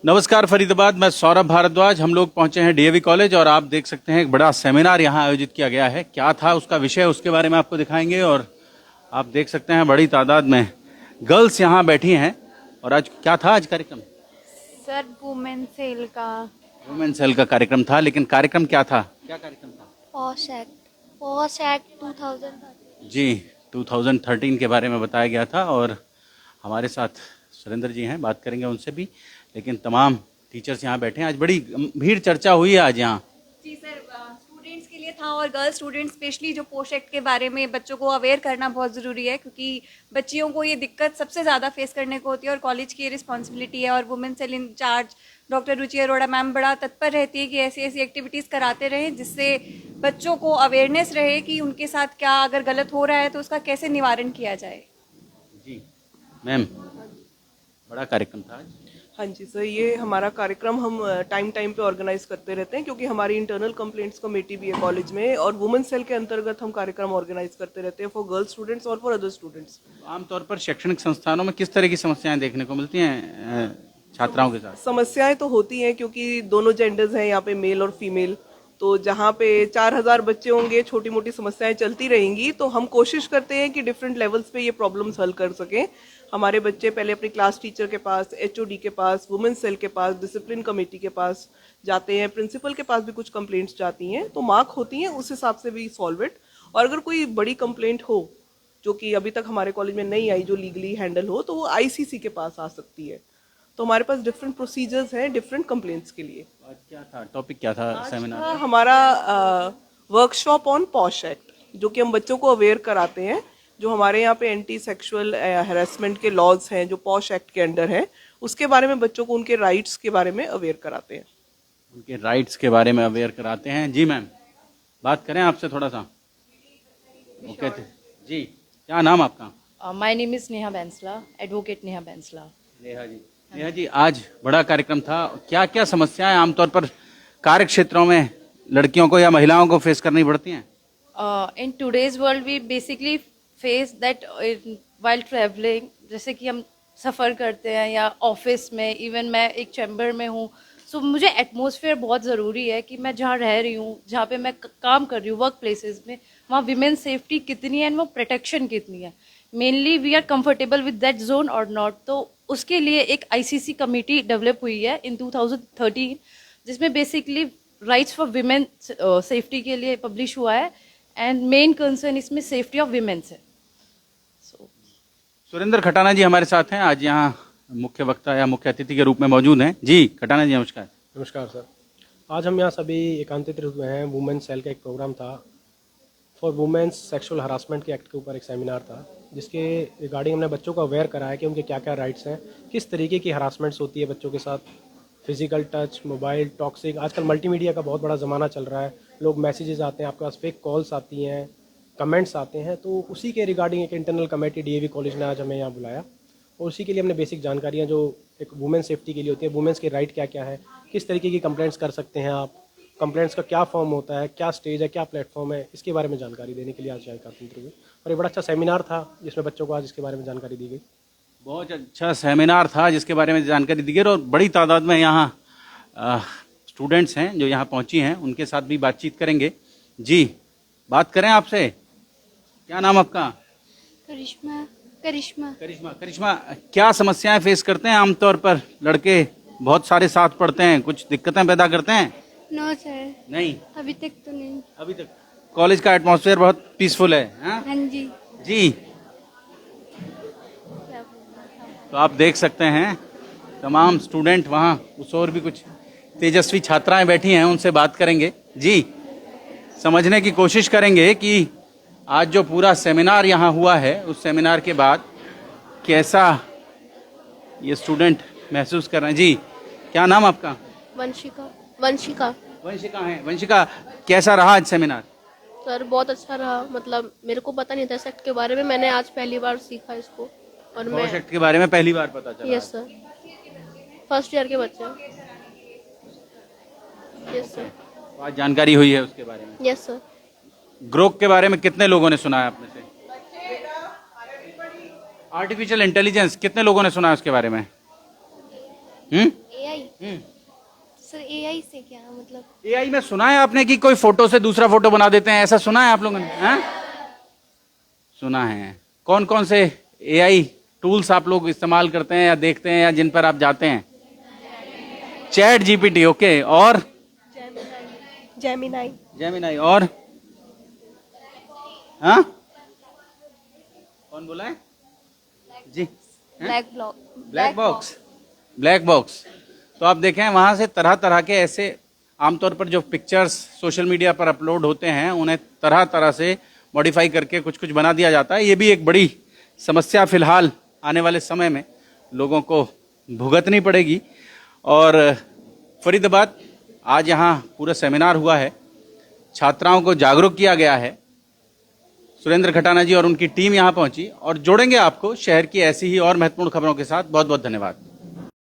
नमस्कार फरीदाबाद, मैं सौरभ भारद्वाज। हम लोग पहुंचे हैं डीएवी कॉलेज और आप देख सकते हैं एक बड़ा सेमिनार यहाँ आयोजित किया गया है। क्या था उसका विषय, उसके बारे में आपको दिखाएंगे। और आप देख सकते हैं बड़ी तादाद में गर्ल्स यहाँ बैठी हैं। और आज क्या था आज कार्यक्रम? सर वुमेन सेल का कार्यक्रम था। लेकिन कार्यक्रम क्या था, क्या कार्यक्रम था? Posh act 2000। जी, 2013 के बारे में बताया गया था। और हमारे साथ सुरेंद्र जी हैं, बात करेंगे उनसे भी। लेकिन तमाम टीचर्स यहाँ बैठे हैं। आज बड़ी भीड़ चर्चा हुई है आज यहाँ। जी सर, स्टूडेंट्स के लिए था और गर्ल्स स्टूडेंट्स स्पेशली जो पोस्ट एक्ट के बारे में बच्चों को अवेयर करना बहुत ज़रूरी है, क्योंकि बच्चियों को ये दिक्कत सबसे ज़्यादा फेस करने को होती है और कॉलेज की ये रिस्पॉन्सिबिलिटी है। और वुमेन सेल इंचार्ज डॉक्टर रुचि अरोड़ा मैम बड़ा तत्पर रहती है कि ऐसी ऐसी एक्टिविटीज़ कराते रहें जिससे बच्चों को अवेयरनेस रहे कि उनके साथ क्या अगर गलत हो रहा है तो उसका कैसे निवारण किया जाए। जी मैम, बड़ा कार्यक्रम था आज। हाँ जी सर, ये हमारा कार्यक्रम हम टाइम पे ऑर्गेनाइज करते रहते हैं, क्योंकि हमारी इंटरनल कंप्लेंट्स कमेटी भी है कॉलेज में, और वुमेन सेल के अंतर्गत हम कार्यक्रम ऑर्गेनाइज करते रहते हैं फॉर गर्ल्स स्टूडेंट्स और फॉर अदर स्टूडेंट्स। आमतौर पर शैक्षणिक संस्थानों में किस तरह की समस्याएं देखने को मिलती हैं छात्राओं के साथ? समस्याएं तो होती हैं, क्योंकि दोनों जेंडर्स हैं यहाँ पे, मेल और फीमेल। तो जहाँ पे 4000 बच्चे होंगे, छोटी मोटी समस्याएं चलती रहेंगी। तो हम कोशिश करते हैं कि डिफरेंट लेवल्स पे ये प्रॉब्लम्स हल कर सकें। हमारे बच्चे पहले अपनी क्लास टीचर के पास, एचओडी के पास, वुमेन सेल के पास, डिसिप्लिन कमेटी के पास जाते हैं, प्रिंसिपल के पास भी कुछ कंप्लेंट्स जाती हैं, तो मार्क होती हैं, उस हिसाब से भी सॉल्व इट। और अगर कोई बड़ी कंप्लेंट हो जो कि अभी तक हमारे कॉलेज में नहीं आई, जो लीगली हैंडल हो, तो वो आईसीसी के पास आ सकती है। तो हमारे पास डिफरेंट प्रोसीजर्स हैं डिफरेंट कंप्लेंट्स के लिए। आज क्या था टॉपिक, क्या था सेमिनार? हमारा वर्कशॉप ऑन पॉश एक्ट, जो कि हम बच्चों को अवेयर कराते हैं। जो हमारे यहाँ पे एंटी सेक्सुअल हैरेसमेंट के लॉज हैं जो पॉश एक्ट के अंडर हैं, उसके बारे में बच्चों को उनके राइट्स के बारे में अवेयर कराते हैं। उनके राइट्स के बारे में अवेयर कराते हैं। जी मैम, बात करें आपसे थोड़ा सा। ओके जी, क्या नाम आपका? My name is Neha Bainsla, advocate Neha Bainsla. Neha ji, आज बड़ा कार्यक्रम था। क्या क्या समस्याएं आमतौर पर कार्य क्षेत्रों में लड़कियों को या महिलाओं को फेस करनी पड़ती हैं? In today's world we basically face that while travelling, जैसे कि हम सफ़र करते हैं या ऑफिस में, इवन मैं एक चैम्बर में हूँ, सो मुझे एटमॉस्फेयर बहुत ज़रूरी है कि मैं जहाँ रह रही हूँ, जहाँ पे मैं काम कर रही हूँ, वर्क प्लेसेस में, वहाँ विमेन सेफ्टी कितनी है एंड वो प्रोटेक्शन कितनी है, mainly we are comfortable with that zone और नॉट। तो उसके लिए एक आईसीसी कमेटी डेवलप हुई है इन 2013, जिसमें basically rights for women safety के लिए पब्लिश हुआ है एंड मेन कंसर्न इसमें सेफ्टी ऑफ विमेन्स है। सुरेंद्र खटाना जी हमारे साथ हैं, आज यहाँ मुख्य वक्ता या मुख्य अतिथि के रूप में मौजूद हैं। जी खटाना जी, नमस्कार। नमस्कार सर, आज हम यहाँ सभी एकांतित हुए हैं। वुमेन सेल का एक प्रोग्राम था फॉर वुमेन्स सेक्सुअल हरासमेंट के एक्ट के ऊपर एक सेमिनार था, जिसके रिगार्डिंग हमने बच्चों को अवेयर कराया कि उनके क्या क्या राइट्स हैं, किस तरीके की हरासमेंट्स होती है बच्चों के साथ, फिजिकल टच, मोबाइल, टॉक्सिक। आजकल मल्टीमीडिया का बहुत बड़ा ज़माना चल रहा है, लोग मैसेजेस आते हैं, आपके पास फेक कॉल्स आती हैं, कमेंट्स आते हैं। तो उसी के रिगार्डिंग एक इंटरनल कमेटी डीएवी कॉलेज ने आज हमें यहाँ बुलाया, और उसी के लिए हमने बेसिक जानकारियाँ जो एक वुमेन सेफ्टी के लिए होती है, वुमेन्स के राइट क्या क्या है, किस तरीके की कंप्लेंट्स कर सकते हैं आप, कंप्लेंट्स का क्या फॉर्म होता है, क्या स्टेज है, क्या प्लेटफॉर्म है, इसके बारे में जानकारी देने के लिए आज यहाँ एकत्रित हुए। और एक बड़ा अच्छा सेमिनार था जिसमें बच्चों को आज इसके बारे में जानकारी दी गई। बहुत अच्छा सेमिनार था जिसके बारे में जानकारी दी गई, और बड़ी तादाद में यहाँ स्टूडेंट्स हैं जो यहाँ पहुँची हैं, उनके साथ भी बातचीत करेंगे। जी, बात करें आपसे, क्या नाम आपका? करिश्मा। करिश्मा, क्या समस्याएं फेस करते हैं आमतौर पर? लड़के बहुत सारे साथ पढ़ते हैं, कुछ दिक्कतें पैदा करते हैं? नो सर, नहीं, अभी तक तो नहीं। अभी तक कॉलेज का एटमॉस्फेयर बहुत पीसफुल है। हाँ जी। जी, तो आप देख सकते हैं तमाम स्टूडेंट वहाँ, उस और भी कुछ तेजस्वी छात्राएं बैठी हैं, उनसे बात करेंगे। जी, समझने की कोशिश करेंगे कि आज जो पूरा सेमिनार यहाँ हुआ है, उस सेमिनार के बाद कैसा ये स्टूडेंट महसूस कर रहे हैं। जी, क्या नाम आपका? वंशिका है। वंशिका, कैसा रहा आज सेमिनार? सर बहुत अच्छा रहा, मतलब मेरे को पता नहीं था सेक्ट के बारे में, मैंने आज पहली बार सीखा इसको। और मैं सेक्ट के बारे में पहली बार पता चला? यस सर, फर्स्ट ईयर के बच्चे। Yes sir. आज जानकारी हुई है उसके बारे में? Yes sir. ग्रोक के बारे में कितने लोगों ने सुना है आप में से? आर्टिफिशियल इंटेलिजेंस कितने लोगों ने सुना है उसके बारे में? AI सर AI से क्या मतलब? एआई में सुना है आपने कि कोई फोटो से दूसरा फोटो बना देते हैं, ऐसा सुना है आप लोगों ने? हैं? सुना है। कौन कौन से एआई टूल्स आप लोग इस्तेमाल करते हैं या देखते हैं या जिन पर आप जाते हैं? चैट जीपीटी, ओके, और जेमिनाई और हाँ, कौन बोला है जी? Black box. तो आप देखें वहां से तरह तरह के ऐसे आमतौर पर जो पिक्चर्स सोशल मीडिया पर अपलोड होते हैं उन्हें तरह तरह से मॉडिफाई करके कुछ कुछ बना दिया जाता है। ये भी एक बड़ी समस्या फिलहाल आने वाले समय में लोगों को भुगतनी पड़ेगी। और फरीदाबाद आज यहाँ पूरा सेमिनार हुआ है, छात्राओं को जागरूक किया गया है। सुरेंद्र खटाना जी और उनकी टीम यहाँ पहुंची और जोड़ेंगे आपको शहर की ऐसी ही और महत्वपूर्ण खबरों के साथ। बहुत बहुत धन्यवाद।